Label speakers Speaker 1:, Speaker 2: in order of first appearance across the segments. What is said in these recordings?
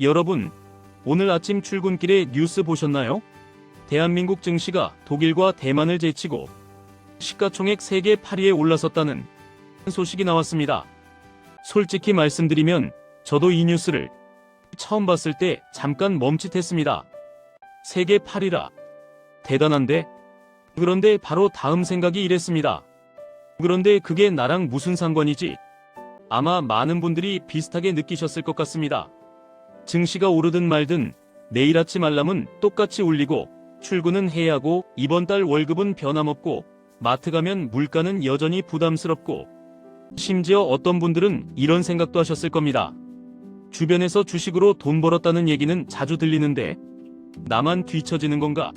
Speaker 1: 여러분, 오늘 아침 출근길에 뉴스 보셨나요? 대한민국 증시가 독일과 대만을 제치고 시가총액 세계 8위에 올라섰다는 소식이 나왔습니다. 솔직히 말씀드리면 저도 이 뉴스를 처음 봤을 때 잠깐 멈칫했습니다. 세계 8위라. 대단한데? 그런데 바로 다음 생각이 이랬습니다. 그런데 그게 나랑 무슨 상관이지? 아마 많은 분들이 비슷하게 느끼셨을 것 같습니다. 증시가 오르든 말든 내일 아침 알람은 똑같이 울리고 출근은 해야 하고 이번 달 월급은 변함없고 마트 가면 물가는 여전히 부담스럽고 심지어 어떤 분들은 이런 생각도 하셨을 겁니다. 주변에서 주식으로 돈 벌었다는 얘기는 자주 들리는데 나만 뒤처지는 건가?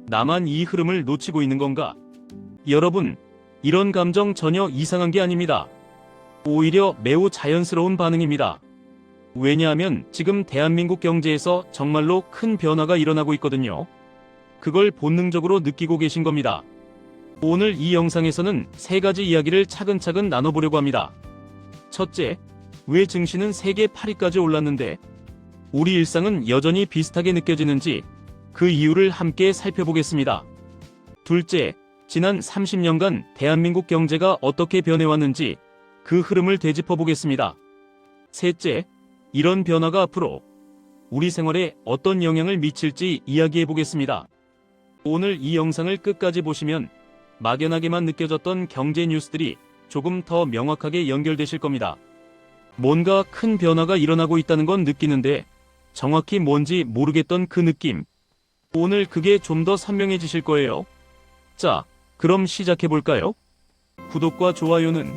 Speaker 1: 나만 이 흐름을 놓치고 있는 건가? 여러분, 이런 감정 전혀 이상한 게 아닙니다. 오히려 매우 자연스러운 반응입니다. 왜냐하면 지금 대한민국 경제에서 정말로 큰 변화가 일어나고 있거든요. 그걸 본능적으로 느끼고 계신 겁니다. 오늘 이 영상에서는 세 가지 이야기를 차근차근 나눠보려고 합니다. 첫째, 왜 증시는 세계 8위까지 올랐는데 우리 일상은 여전히 비슷하게 느껴지는지 그 이유를 함께 살펴보겠습니다. 둘째, 지난 30년간 대한민국 경제가 어떻게 변해왔는지 그 흐름을 되짚어보겠습니다. 셋째, 이런 변화가 앞으로 우리 생활에 어떤 영향을 미칠지 이야기해보겠습니다. 오늘 이 영상을 끝까지 보시면 막연하게만 느껴졌던 경제 뉴스들이 조금 더 명확하게 연결되실 겁니다. 뭔가 큰 변화가 일어나고 있다는 건 느끼는데 정확히 뭔지 모르겠던 그 느낌. 오늘 그게 좀 더 선명해지실 거예요. 자, 그럼 시작해볼까요? 구독과 좋아요는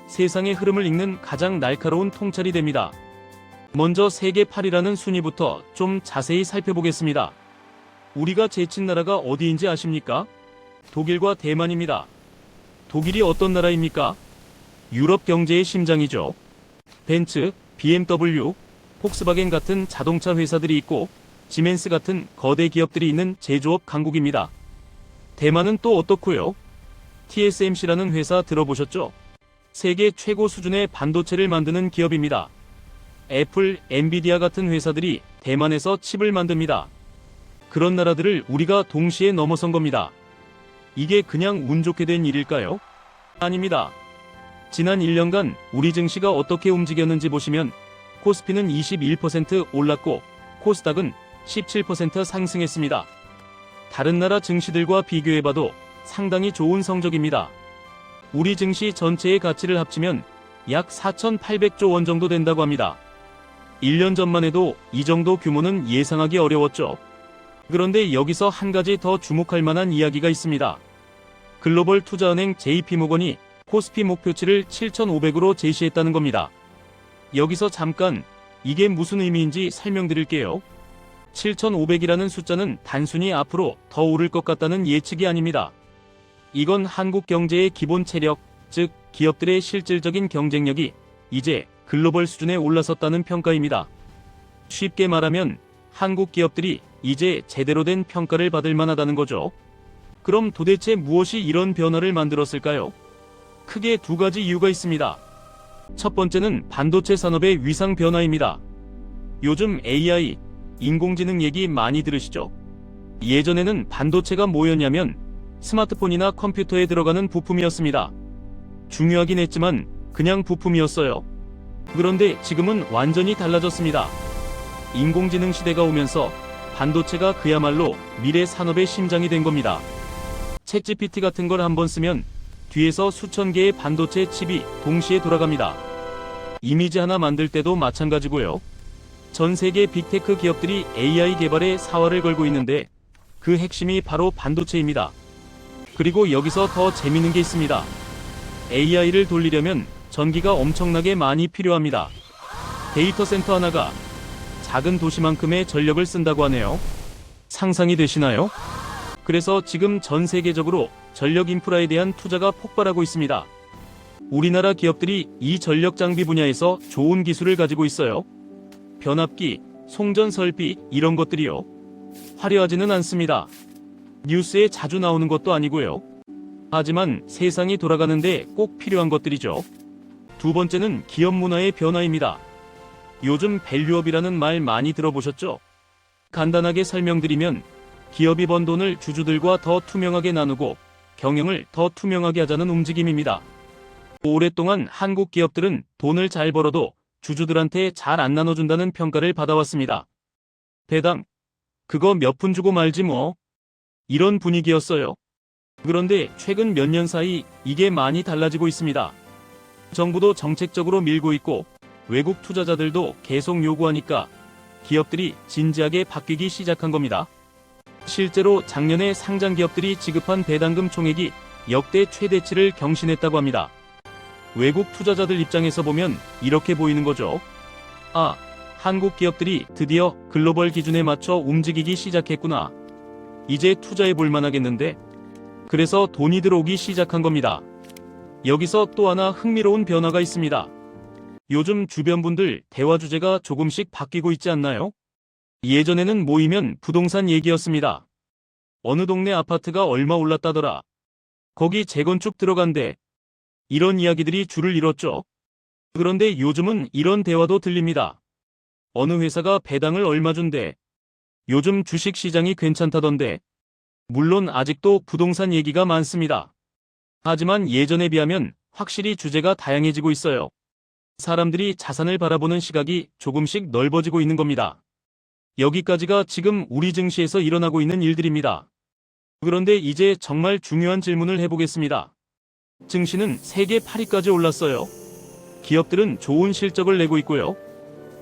Speaker 1: 세상의 흐름을 읽는 가장 날카로운 통찰이 됩니다. 먼저 세계 8위라는 순위부터 좀 자세히 살펴보겠습니다. 우리가 제친 나라가 어디인지 아십니까? 독일과 대만입니다. 독일이 어떤 나라입니까? 유럽 경제의 심장이죠. 벤츠, BMW, 폭스바겐 같은 자동차 회사들이 있고 지멘스 같은 거대 기업들이 있는 제조업 강국입니다. 대만은 또 어떻고요? TSMC라는 회사 들어보셨죠? 세계 최고 수준의 반도체를 만드는 기업입니다. 애플, 엔비디아 같은 회사들이 대만에서 칩을 만듭니다. 그런 나라들을 우리가 동시에 넘어선 겁니다. 이게 그냥 운 좋게 된 일일까요? 아닙니다. 지난 1년간 우리 증시가 어떻게 움직였는지 보시면 코스피는 21% 올랐고 코스닥은 17% 상승했습니다. 다른 나라 증시들과 비교해봐도 상당히 좋은 성적입니다. 우리 증시 전체의 가치를 합치면 약 4,800조 원 정도 된다고 합니다. 1년 전만 해도 이 정도 규모는 예상하기 어려웠죠. 그런데 여기서 한 가지 더 주목할 만한 이야기가 있습니다. 글로벌 투자은행 JP모건이 코스피 목표치를 7,500으로 제시했다는 겁니다. 여기서 잠깐 이게 무슨 의미인지 설명드릴게요. 7,500이라는 숫자는 단순히 앞으로 더 오를 것 같다는 예측이 아닙니다. 이건 한국 경제의 기본 체력, 즉 기업들의 실질적인 경쟁력이 이제 글로벌 수준에 올라섰다는 평가입니다. 쉽게 말하면 한국 기업들이 이제 제대로 된 평가를 받을 만하다는 거죠. 그럼 도대체 무엇이 이런 변화를 만들었을까요? 크게 두 가지 이유가 있습니다. 첫 번째는 반도체 산업의 위상 변화입니다. 요즘 AI, 인공지능 얘기 많이 들으시죠? 예전에는 반도체가 뭐였냐면 스마트폰이나 컴퓨터에 들어가는 부품이었습니다. 중요하긴 했지만 그냥 부품이었어요. 그런데 지금은 완전히 달라졌습니다. 인공지능 시대가 오면서 반도체가 그야말로 미래 산업의 심장이 된 겁니다. 챗GPT 같은 걸 한번 쓰면 뒤에서 수천 개의 반도체 칩이 동시에 돌아갑니다. 이미지 하나 만들 때도 마찬가지고요. 전 세계 빅테크 기업들이 AI 개발에 사활을 걸고 있는데 그 핵심이 바로 반도체입니다. 그리고 여기서 더 재밌는 게 있습니다. AI를 돌리려면 전기가 엄청나게 많이 필요합니다. 데이터 센터 하나가 작은 도시만큼의 전력을 쓴다고 하네요. 상상이 되시나요? 그래서 지금 전 세계적으로 전력 인프라에 대한 투자가 폭발하고 있습니다. 우리나라 기업들이 이 전력 장비 분야에서 좋은 기술을 가지고 있어요. 변압기, 송전 설비 이런 것들이요. 화려하지는 않습니다. 뉴스에 자주 나오는 것도 아니고요. 하지만 세상이 돌아가는데 꼭 필요한 것들이죠. 두 번째는 기업 문화의 변화입니다. 요즘 밸류업이라는 말 많이 들어보셨죠? 간단하게 설명드리면 기업이 번 돈을 주주들과 더 투명하게 나누고 경영을 더 투명하게 하자는 움직임입니다. 오랫동안 한국 기업들은 돈을 잘 벌어도 주주들한테 잘 안 나눠준다는 평가를 받아왔습니다. 배당, 그거 몇 푼 주고 말지 뭐. 이런 분위기였어요. 그런데 최근 몇 년 사이 이게 많이 달라지고 있습니다. 정부도 정책적으로 밀고 있고 외국 투자자들도 계속 요구하니까 기업들이 진지하게 바뀌기 시작한 겁니다. 실제로 작년에 상장 기업들이 지급한 배당금 총액이 역대 최대치를 경신했다고 합니다. 외국 투자자들 입장에서 보면 이렇게 보이는 거죠. 아, 한국 기업들이 드디어 글로벌 기준에 맞춰 움직이기 시작했구나. 이제 투자해 볼 만하겠는데? 그래서 돈이 들어오기 시작한 겁니다. 여기서 또 하나 흥미로운 변화가 있습니다. 요즘 주변 분들 대화 주제가 조금씩 바뀌고 있지 않나요? 예전에는 모이면 부동산 얘기였습니다. 어느 동네 아파트가 얼마 올랐다더라. 거기 재건축 들어간대. 이런 이야기들이 줄을 이뤘죠. 그런데 요즘은 이런 대화도 들립니다. 어느 회사가 배당을 얼마 준대. 요즘 주식 시장이 괜찮다던데. 물론 아직도 부동산 얘기가 많습니다. 하지만 예전에 비하면 확실히 주제가 다양해지고 있어요. 사람들이 자산을 바라보는 시각이 조금씩 넓어지고 있는 겁니다. 여기까지가 지금 우리 증시에서 일어나고 있는 일들입니다. 그런데 이제 정말 중요한 질문을 해보겠습니다. 증시는 세계 8위까지 올랐어요. 기업들은 좋은 실적을 내고 있고요.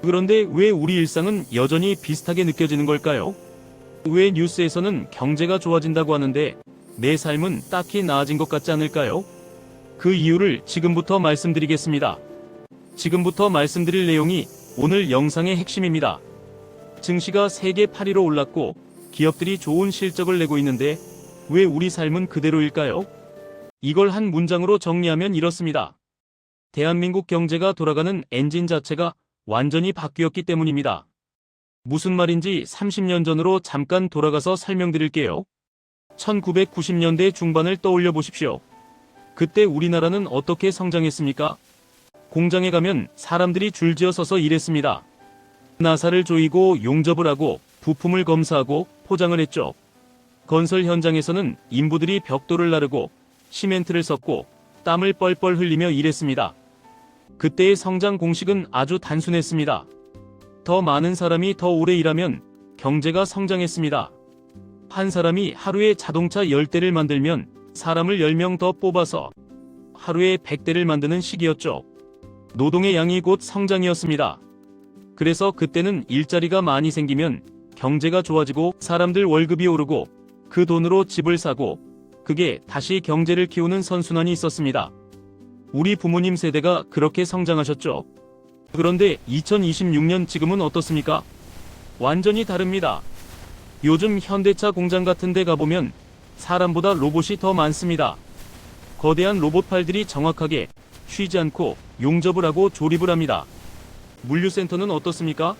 Speaker 1: 그런데 왜 우리 일상은 여전히 비슷하게 느껴지는 걸까요? 왜 뉴스에서는 경제가 좋아진다고 하는데 내 삶은 딱히 나아진 것 같지 않을까요? 그 이유를 지금부터 말씀드리겠습니다. 지금부터 말씀드릴 내용이 오늘 영상의 핵심입니다. 증시가 세계 8위로 올랐고 기업들이 좋은 실적을 내고 있는데 왜 우리 삶은 그대로일까요? 이걸 한 문장으로 정리하면 이렇습니다. 대한민국 경제가 돌아가는 엔진 자체가 완전히 바뀌었기 때문입니다. 무슨 말인지 30년 전으로 잠깐 돌아가서 설명드릴게요. 1990년대 중반을 떠올려 보십시오. 그때 우리나라는 어떻게 성장했습니까? 공장에 가면 사람들이 줄지어 서서 일했습니다. 나사를 조이고 용접을 하고 부품을 검사하고 포장을 했죠. 건설 현장에서는 인부들이 벽돌을 나르고 시멘트를 섞고 땀을 뻘뻘 흘리며 일했습니다. 그때의 성장 공식은 아주 단순했습니다. 더 많은 사람이 더 오래 일하면 경제가 성장했습니다. 한 사람이 하루에 자동차 10대를 만들면 사람을 10명 더 뽑아서 하루에 100대를 만드는 시기였죠. 노동의 양이 곧 성장이었습니다. 그래서 그때는 일자리가 많이 생기면 경제가 좋아지고 사람들 월급이 오르고 그 돈으로 집을 사고 그게 다시 경제를 키우는 선순환이 있었습니다. 우리 부모님 세대가 그렇게 성장하셨죠. 그런데 2026년 지금은 어떻습니까? 완전히 다릅니다. 요즘 현대차 공장 같은 데 가보면 사람보다 로봇이 더 많습니다. 거대한 로봇팔들이 정확하게 쉬지 않고 용접을 하고 조립을 합니다. 물류센터는 어떻습니까?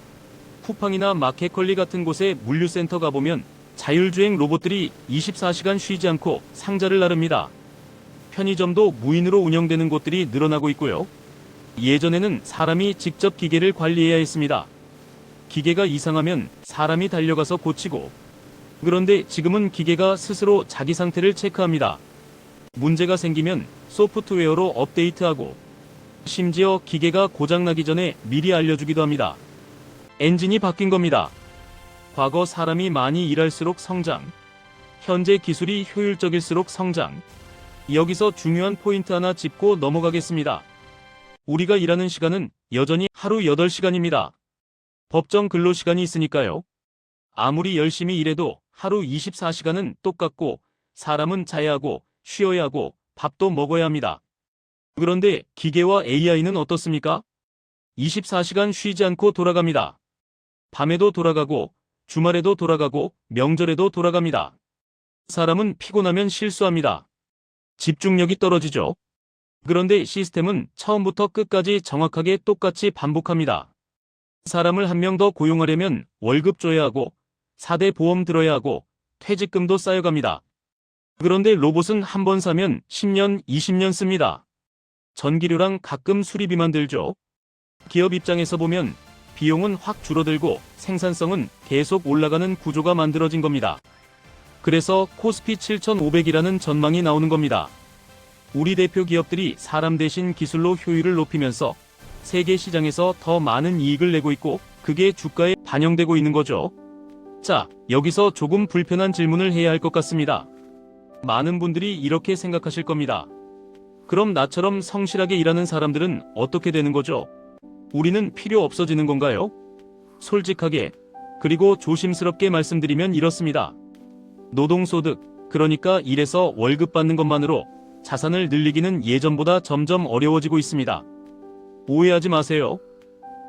Speaker 1: 쿠팡이나 마켓컬리 같은 곳에 물류센터 가보면 자율주행 로봇들이 24시간 쉬지 않고 상자를 나릅니다. 편의점도 무인으로 운영되는 곳들이 늘어나고 있고요. 예전에는 사람이 직접 기계를 관리해야 했습니다. 기계가 이상하면 사람이 달려가서 고치고, 그런데 지금은 기계가 스스로 자기 상태를 체크합니다. 문제가 생기면 소프트웨어로 업데이트하고, 심지어 기계가 고장나기 전에 미리 알려주기도 합니다. 엔진이 바뀐 겁니다. 과거 사람이 많이 일할수록 성장, 현재 기술이 효율적일수록 성장. 여기서 중요한 포인트 하나 짚고 넘어가겠습니다. 우리가 일하는 시간은 여전히 하루 8시간입니다. 법정 근로시간이 있으니까요. 아무리 열심히 일해도 하루 24시간은 똑같고 사람은 자야 하고 쉬어야 하고 밥도 먹어야 합니다. 그런데 기계와 AI는 어떻습니까? 24시간 쉬지 않고 돌아갑니다. 밤에도 돌아가고 주말에도 돌아가고 명절에도 돌아갑니다. 사람은 피곤하면 실수합니다. 집중력이 떨어지죠. 그런데 시스템은 처음부터 끝까지 정확하게 똑같이 반복합니다. 사람을 한 명 더 고용하려면 월급 줘야 하고 4대 보험 들어야 하고 퇴직금도 쌓여갑니다. 그런데 로봇은 한 번 사면 10년, 20년 씁니다. 전기료랑 가끔 수리비만 들죠. 기업 입장에서 보면 비용은 확 줄어들고 생산성은 계속 올라가는 구조가 만들어진 겁니다. 그래서 코스피 7,500이라는 전망이 나오는 겁니다. 우리 대표 기업들이 사람 대신 기술로 효율을 높이면서 세계 시장에서 더 많은 이익을 내고 있고 그게 주가에 반영되고 있는 거죠. 자, 여기서 조금 불편한 질문을 해야 할 것 같습니다. 많은 분들이 이렇게 생각하실 겁니다. 그럼 나처럼 성실하게 일하는 사람들은 어떻게 되는 거죠? 우리는 필요 없어지는 건가요? 솔직하게, 그리고 조심스럽게 말씀드리면 이렇습니다. 노동소득, 그러니까 일해서 월급 받는 것만으로 자산을 늘리기는 예전보다 점점 어려워지고 있습니다. 오해하지 마세요.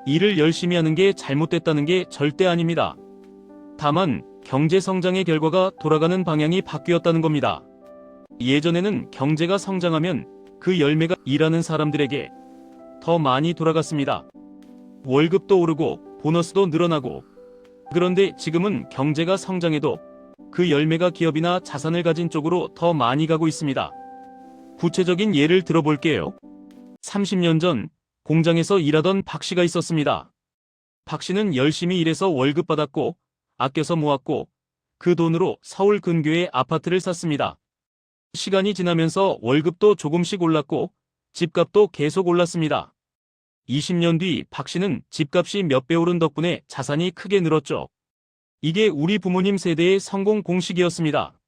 Speaker 1: 일을 열심히 하는 게 잘못됐다는 게 절대 아닙니다. 다만 경제 성장의 결과가 돌아가는 방향이 바뀌었다는 겁니다. 예전에는 경제가 성장하면 그 열매가 일하는 사람들에게 더 많이 돌아갔습니다. 월급도 오르고 보너스도 늘어나고. 그런데 지금은 경제가 성장해도 그 열매가 기업이나 자산을 가진 쪽으로 더 많이 가고 있습니다. 구체적인 예를 들어볼게요. 30년 전 공장에서 일하던 박 씨가 있었습니다. 박 씨는 열심히 일해서 월급 받았고 아껴서 모았고 그 돈으로 서울 근교에 아파트를 샀습니다. 시간이 지나면서 월급도 조금씩 올랐고 집값도 계속 올랐습니다. 20년 뒤 박 씨는 집값이 몇 배 오른 덕분에 자산이 크게 늘었죠. 이게 우리 부모님 세대의 성공 공식이었습니다.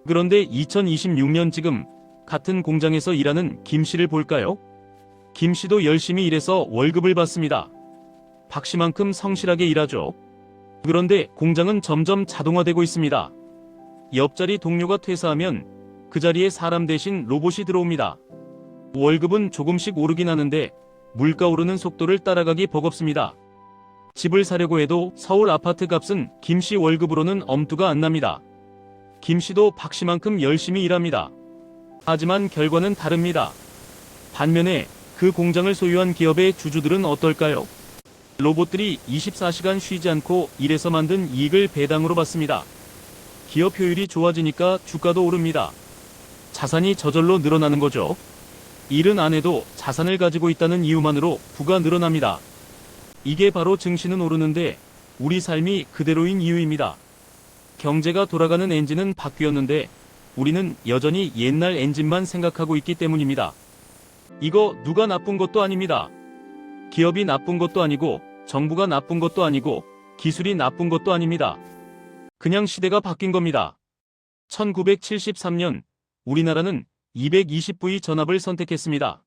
Speaker 1: 그런데 2026년 지금 같은 공장에서 일하는 김 씨를 볼까요? 김 씨도 열심히 일해서 월급을 받습니다. 박 씨만큼 성실하게 일하죠. 그런데 공장은 점점 자동화되고 있습니다. 옆자리 동료가 퇴사하면 그 자리에 사람 대신 로봇이 들어옵니다. 월급은 조금씩 오르긴 하는데 물가 오르는 속도를 따라가기 버겁습니다. 집을 사려고 해도 서울 아파트 값은 김 씨 월급으로는 엄두가 안 납니다. 김 씨도 박 씨만큼 열심히 일합니다. 하지만 결과는 다릅니다. 반면에 그 공장을 소유한 기업의 주주들은 어떨까요? 로봇들이 24시간 쉬지 않고 일해서 만든 이익을 배당으로 받습니다. 기업 효율이 좋아지니까 주가도 오릅니다. 자산이 저절로 늘어나는 거죠. 일은 안 해도 자산을 가지고 있다는 이유만으로 부가 늘어납니다. 이게 바로 증시는 오르는데 우리 삶이 그대로인 이유입니다. 경제가 돌아가는 엔진은 바뀌었는데 우리는 여전히 옛날 엔진만 생각하고 있기 때문입니다. 이거 누가 나쁜 것도 아닙니다. 기업이 나쁜 것도 아니고 정부가 나쁜 것도 아니고 기술이 나쁜 것도 아닙니다. 그냥 시대가 바뀐 겁니다. 1973년 우리나라는 220V 전압을 선택했습니다.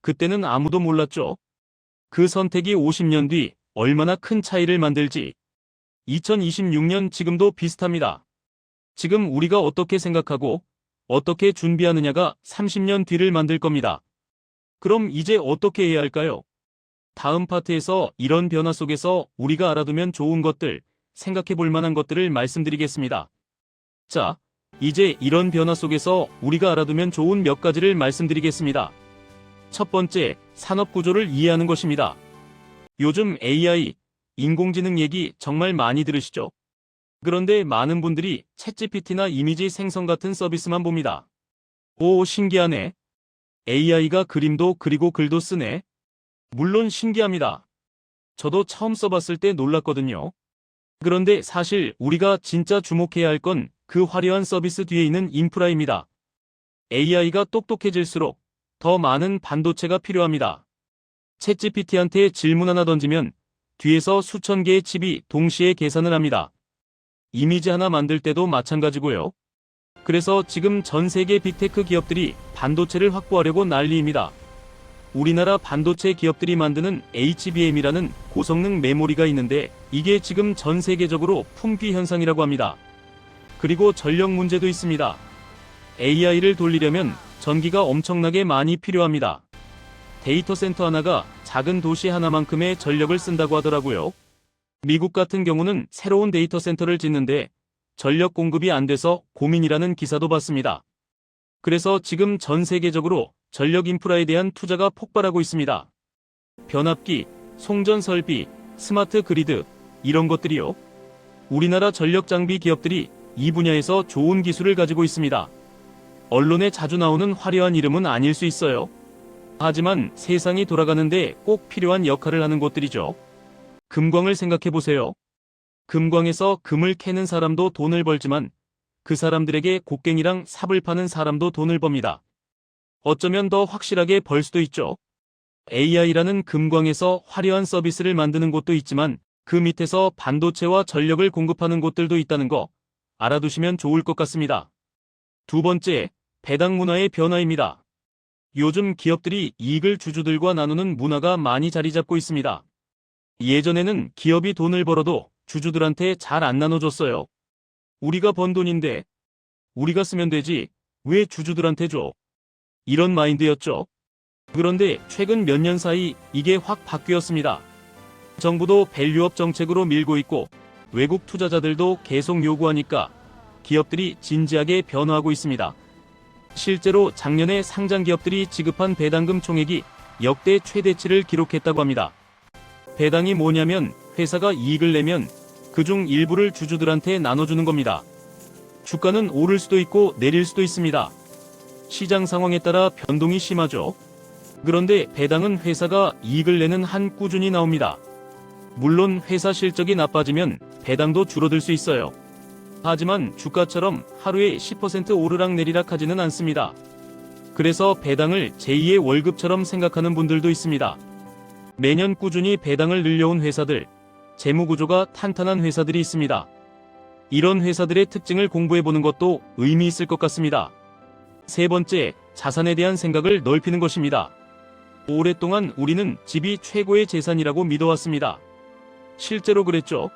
Speaker 1: 그때는 아무도 몰랐죠. 그 선택이 50년 뒤 얼마나 큰 차이를 만들지. 2026년 지금도 비슷합니다. 지금 우리가 어떻게 생각하고 어떻게 준비하느냐가 30년 뒤를 만들 겁니다. 그럼 이제 어떻게 해야 할까요? 다음 파트에서 이런 변화 속에서 우리가 알아두면 좋은 것들, 생각해 볼 만한 것들을 말씀드리겠습니다. 자, 이제 이런 변화 속에서 우리가 알아두면 좋은 몇 가지를 말씀드리겠습니다. 첫 번째, 산업 구조를 이해하는 것입니다. 요즘 AI, 인공지능 얘기 정말 많이 들으시죠? 그런데 많은 분들이 챗GPT나 이미지 생성 같은 서비스만 봅니다. 오, 신기하네. AI가 그림도 그리고 글도 쓰네. 물론 신기합니다. 저도 처음 써봤을 때 놀랐거든요. 그런데 사실 우리가 진짜 주목해야 할 건 그 화려한 서비스 뒤에 있는 인프라입니다. AI가 똑똑해질수록 더 많은 반도체가 필요합니다. 챗GPT한테 질문 하나 던지면 뒤에서 수천 개의 칩이 동시에 계산을 합니다. 이미지 하나 만들 때도 마찬가지고요. 그래서 지금 전 세계 빅테크 기업들이 반도체를 확보하려고 난리입니다. 우리나라 반도체 기업들이 만드는 HBM이라는 고성능 메모리가 있는데 이게 지금 전 세계적으로 품귀 현상이라고 합니다. 그리고 전력 문제도 있습니다. AI를 돌리려면 전기가 엄청나게 많이 필요합니다. 데이터 센터 하나가 작은 도시 하나만큼의 전력을 쓴다고 하더라고요. 미국 같은 경우는 새로운 데이터 센터를 짓는데 전력 공급이 안 돼서 고민이라는 기사도 봤습니다. 그래서 지금 전 세계적으로 전력 인프라에 대한 투자가 폭발하고 있습니다. 변압기, 송전 설비, 스마트 그리드, 이런 것들이요. 우리나라 전력 장비 기업들이 이 분야에서 좋은 기술을 가지고 있습니다. 언론에 자주 나오는 화려한 이름은 아닐 수 있어요. 하지만 세상이 돌아가는데 꼭 필요한 역할을 하는 곳들이죠. 금광을 생각해 보세요. 금광에서 금을 캐는 사람도 돈을 벌지만 그 사람들에게 곡괭이랑 삽을 파는 사람도 돈을 법니다. 어쩌면 더 확실하게 벌 수도 있죠. AI라는 금광에서 화려한 서비스를 만드는 곳도 있지만 그 밑에서 반도체와 전력을 공급하는 곳들도 있다는 거 알아두시면 좋을 것 같습니다. 두 번째, 배당 문화의 변화입니다. 요즘 기업들이 이익을 주주들과 나누는 문화가 많이 자리 잡고 있습니다. 예전에는 기업이 돈을 벌어도 주주들한테 잘 안 나눠줬어요. 우리가 번 돈인데 우리가 쓰면 되지 왜 주주들한테 줘? 이런 마인드였죠. 그런데 최근 몇 년 사이 이게 확 바뀌었습니다. 정부도 밸류업 정책으로 밀고 있고 외국 투자자들도 계속 요구하니까 기업들이 진지하게 변화하고 있습니다. 실제로 작년에 상장 기업들이 지급한 배당금 총액이 역대 최대치를 기록했다고 합니다. 배당이 뭐냐면 회사가 이익을 내면 그중 일부를 주주들한테 나눠주는 겁니다. 주가는 오를 수도 있고 내릴 수도 있습니다. 시장 상황에 따라 변동이 심하죠. 그런데 배당은 회사가 이익을 내는 한 꾸준히 나옵니다. 물론 회사 실적이 나빠지면 배당도 줄어들 수 있어요. 하지만 주가처럼 하루에 10% 오르락내리락 하지는 않습니다. 그래서 배당을 제2의 월급처럼 생각하는 분들도 있습니다. 매년 꾸준히 배당을 늘려온 회사들, 재무구조가 탄탄한 회사들이 있습니다. 이런 회사들의 특징을 공부해보는 것도 의미 있을 것 같습니다. 세 번째, 자산에 대한 생각을 넓히는 것입니다. 오랫동안 우리는 집이 최고의 재산이라고 믿어왔습니다. 실제로 그랬죠.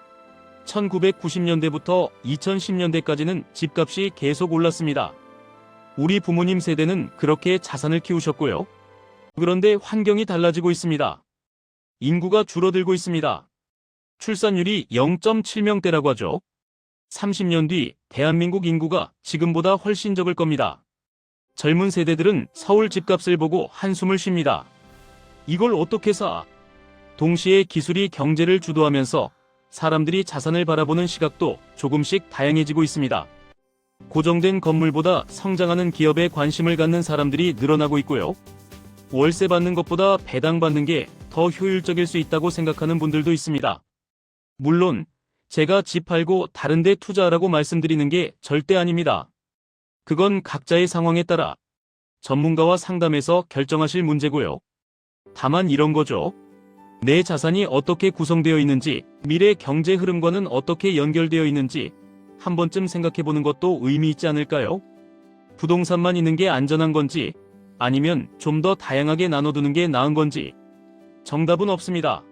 Speaker 1: 1990년대부터 2010년대까지는 집값이 계속 올랐습니다. 우리 부모님 세대는 그렇게 자산을 키우셨고요. 그런데 환경이 달라지고 있습니다. 인구가 줄어들고 있습니다. 출산율이 0.7명대라고 하죠. 30년 뒤 대한민국 인구가 지금보다 훨씬 적을 겁니다. 젊은 세대들은 서울 집값을 보고 한숨을 쉽니다. 이걸 어떻게 사? 동시에 기술이 경제를 주도하면서 사람들이 자산을 바라보는 시각도 조금씩 다양해지고 있습니다. 고정된 건물보다 성장하는 기업에 관심을 갖는 사람들이 늘어나고 있고요. 월세 받는 것보다 배당 받는 게 더 효율적일 수 있다고 생각하는 분들도 있습니다. 물론 제가 집 팔고 다른 데 투자하라고 말씀드리는 게 절대 아닙니다. 그건 각자의 상황에 따라 전문가와 상담해서 결정하실 문제고요. 다만 이런 거죠. 내 자산이 어떻게 구성되어 있는지, 미래 경제 흐름과는 어떻게 연결되어 있는지 한 번쯤 생각해보는 것도 의미 있지 않을까요? 부동산만 있는 게 안전한 건지, 아니면 좀 더 다양하게 나눠두는 게 나은 건지 정답은 없습니다.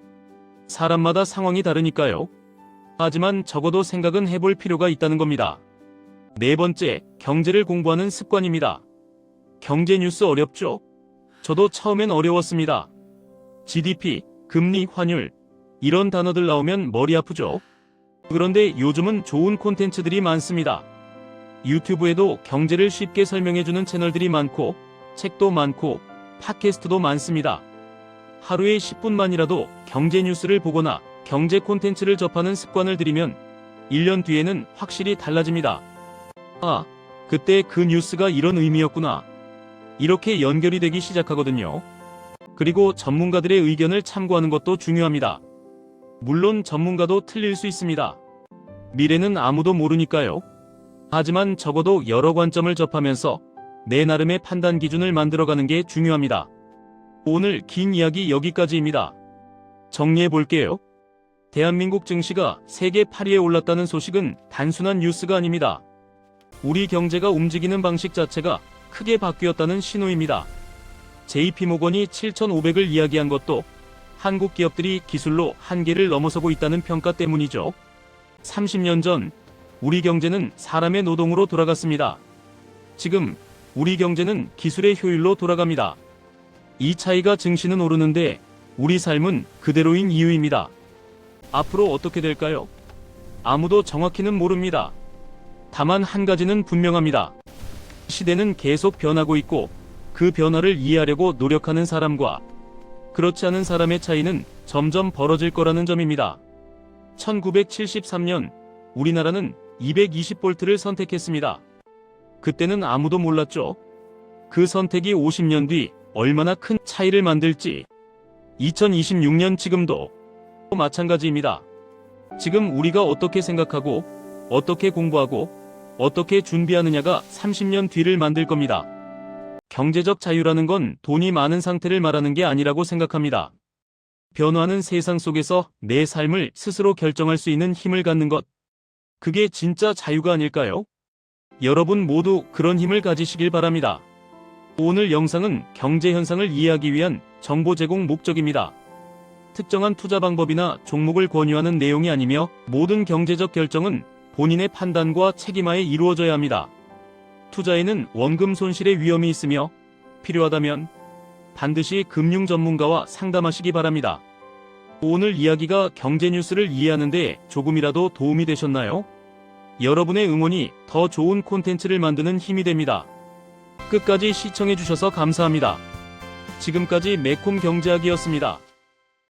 Speaker 1: 사람마다 상황이 다르니까요. 하지만 적어도 생각은 해볼 필요가 있다는 겁니다. 네 번째, 경제를 공부하는 습관입니다. 경제 뉴스 어렵죠? 저도 처음엔 어려웠습니다. GDP, 금리, 환율 이런 단어들 나오면 머리 아프죠? 그런데 요즘은 좋은 콘텐츠들이 많습니다. 유튜브에도 경제를 쉽게 설명해주는 채널들이 많고 책도 많고 팟캐스트도 많습니다. 하루에 10분만이라도 경제 뉴스를 보거나 경제 콘텐츠를 접하는 습관을 들이면 1년 뒤에는 확실히 달라집니다. 아, 그때 그 뉴스가 이런 의미였구나. 이렇게 연결이 되기 시작하거든요. 그리고 전문가들의 의견을 참고하는 것도 중요합니다. 물론 전문가도 틀릴 수 있습니다. 미래는 아무도 모르니까요. 하지만 적어도 여러 관점을 접하면서 내 나름의 판단 기준을 만들어가는 게 중요합니다. 오늘 긴 이야기 여기까지입니다. 정리해 볼게요. 대한민국 증시가 세계 8위에 올랐다는 소식은 단순한 뉴스가 아닙니다. 우리 경제가 움직이는 방식 자체가 크게 바뀌었다는 신호입니다. JP모건이 7,500을 이야기한 것도 한국 기업들이 기술로 한계를 넘어서고 있다는 평가 때문이죠. 30년 전 우리 경제는 사람의 노동으로 돌아갔습니다. 지금 우리 경제는 기술의 효율로 돌아갑니다. 이 차이가 증시는 오르는데 우리 삶은 그대로인 이유입니다. 앞으로 어떻게 될까요? 아무도 정확히는 모릅니다. 다만 한 가지는 분명합니다. 시대는 계속 변하고 있고 그 변화를 이해하려고 노력하는 사람과 그렇지 않은 사람의 차이는 점점 벌어질 거라는 점입니다. 1973년 우리나라는 220볼트를 선택했습니다. 그때는 아무도 몰랐죠. 그 선택이 50년 뒤 얼마나 큰 차이를 만들지. 2026년 지금도 마찬가지입니다. 지금 우리가 어떻게 생각하고, 어떻게 공부하고, 어떻게 준비하느냐가 30년 뒤를 만들 겁니다. 경제적 자유라는 건 돈이 많은 상태를 말하는 게 아니라고 생각합니다. 변화하는 세상 속에서 내 삶을 스스로 결정할 수 있는 힘을 갖는 것. 그게 진짜 자유가 아닐까요? 여러분 모두 그런 힘을 가지시길 바랍니다. 오늘 영상은 경제 현상을 이해하기 위한 정보 제공 목적입니다. 특정한 투자 방법이나 종목을 권유하는 내용이 아니며 모든 경제적 결정은 본인의 판단과 책임하에 이루어져야 합니다. 투자에는 원금 손실의 위험이 있으며 필요하다면 반드시 금융 전문가와 상담하시기 바랍니다. 오늘 이야기가 경제 뉴스를 이해하는 데 조금이라도 도움이 되셨나요? 여러분의 응원이 더 좋은 콘텐츠를 만드는 힘이 됩니다. 끝까지 시청해주셔서 감사합니다. 지금까지 매콤 경제학이었습니다.